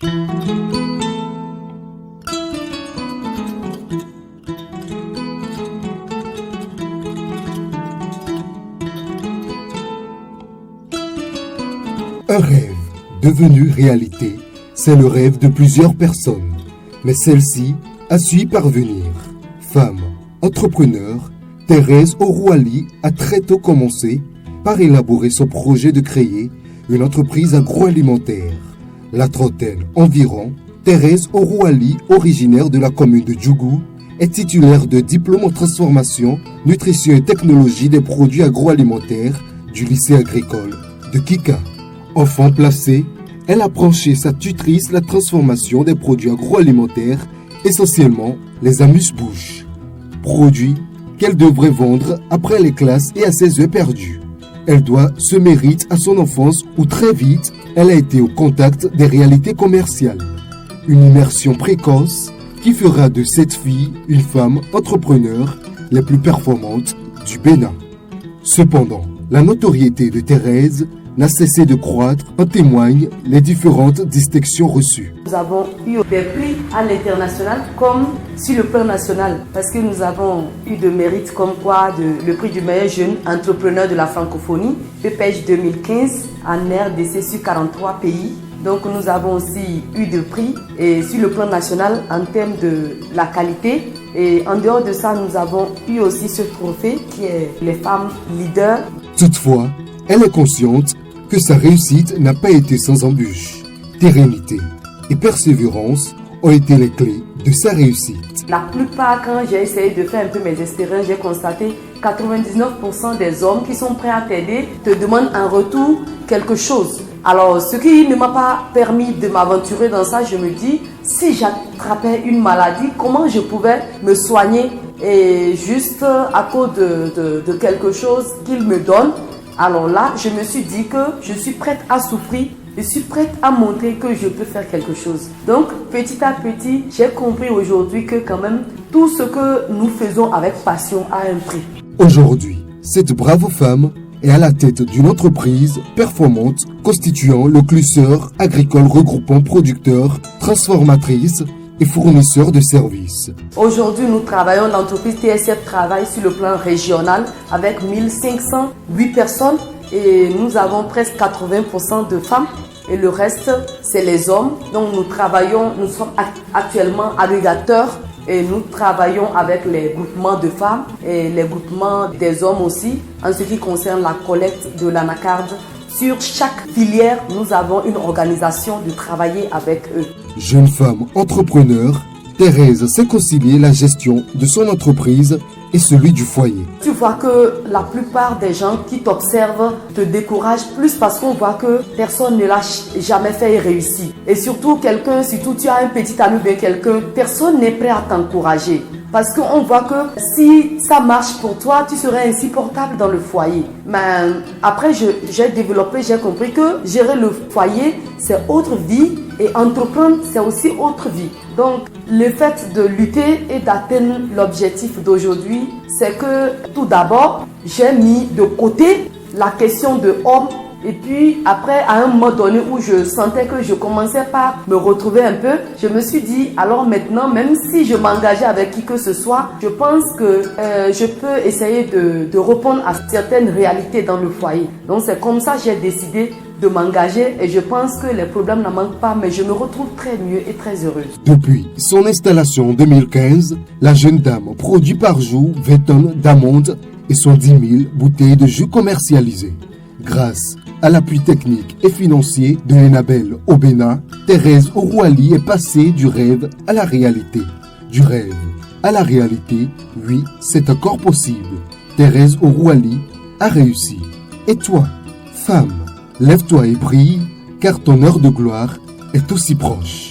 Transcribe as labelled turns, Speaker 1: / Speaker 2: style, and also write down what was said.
Speaker 1: Un rêve devenu réalité, c'est le rêve de plusieurs personnes, mais celle-ci a su y parvenir. Femme, entrepreneur, Thérèse Orouali a très tôt commencé par élaborer son projet de créer une entreprise agroalimentaire. La trentaine environ, Thérèse Orouali, originaire de la commune de Djougou, est titulaire de diplôme en transformation, nutrition et technologie des produits agroalimentaires du lycée agricole de Kika. Enfant placée, elle apprend chez sa tutrice la transformation des produits agroalimentaires, essentiellement les amuse-bouches. Produits qu'elle devrait vendre après les classes et à ses heures perdues. Elle doit ce mérite à son enfance où très vite, elle a été au contact des réalités commerciales. Une immersion précoce qui fera de cette fille une femme entrepreneur les plus performantes du Bénin. Cependant, la notoriété de Thérèse n'a cessé de croître, en témoignent les différentes distinctions reçues.
Speaker 2: Nous avons eu des prix à l'international comme sur le plan national parce que nous avons eu de mérites comme quoi le prix du meilleur jeune entrepreneur de la francophonie, PPEJ 2015 en RDC sur 43 pays. Donc nous avons aussi eu de prix et sur le plan national en termes de la qualité. Et en dehors de ça, nous avons eu aussi ce trophée qui est les femmes leaders.
Speaker 1: Toutefois, elle est consciente que sa réussite n'a pas été sans embûches. Térénité et persévérance ont été les clés de sa réussite.
Speaker 2: La plupart, quand j'ai essayé de faire un peu mes expériences, j'ai constaté 99% des hommes qui sont prêts à t'aider te demandent en retour quelque chose. Alors, ce qui ne m'a pas permis de m'aventurer dans ça, je me dis, si j'attrapais une maladie, comment je pouvais me soigner et juste à cause de quelque chose qu'il me donne. Alors là, je me suis dit que je suis prête à souffrir, je suis prête à montrer que je peux faire quelque chose. Donc, petit à petit, j'ai compris aujourd'hui que quand même, tout ce que nous faisons avec passion a un prix.
Speaker 1: Aujourd'hui, cette brave femme est à la tête d'une entreprise performante constituant le cluster agricole regroupant producteurs, transformatrices et fournisseurs de services.
Speaker 2: Aujourd'hui, nous travaillons, l'entreprise TSF travaille sur le plan régional avec 1508 personnes et nous avons presque 80% de femmes et le reste, c'est les hommes. Donc nous sommes actuellement agrégateurs et nous travaillons avec les groupements de femmes et les groupements des hommes aussi en ce qui concerne la collecte de l'anacarde. Sur chaque filière, nous avons une organisation de travailler avec eux.
Speaker 1: Jeune femme entrepreneur, Thérèse sait concilier la gestion de son entreprise et celui du foyer.
Speaker 2: Tu vois que la plupart des gens qui t'observent te découragent plus parce qu'on voit que personne ne l'a jamais fait et réussi. Et surtout surtout tu as un petit ami bien quelqu'un, personne n'est prêt à t'encourager. Parce qu'on voit que si ça marche pour toi, tu serais insupportable dans le foyer. Mais après, j'ai compris que gérer le foyer, c'est autre vie et entreprendre, c'est aussi autre vie. Donc, le fait de lutter et d'atteindre l'objectif d'aujourd'hui, c'est que tout d'abord, j'ai mis de côté la question de homme. Et puis après, à un moment donné où je sentais que je commençais par me retrouver un peu, je me suis dit, alors maintenant, même si je m'engageais avec qui que ce soit, je pense que je peux essayer de répondre à certaines réalités dans le foyer. Donc c'est comme ça que j'ai décidé de m'engager et je pense que les problèmes n'en manquent pas, mais je me retrouve très mieux et très heureuse.
Speaker 1: Depuis son installation en 2015, la jeune dame produit par jour 20 tonnes d'amandes et son 10 000 bouteilles de jus commercialisées. Grâce à l'appui technique et financier de l'ENABEL au Bénin, Thérèse Orouali est passée du rêve à la réalité. Du rêve à la réalité, oui, c'est encore possible. Thérèse Orouali a réussi. Et toi, femme, lève-toi et brille, car ton heure de gloire est aussi proche.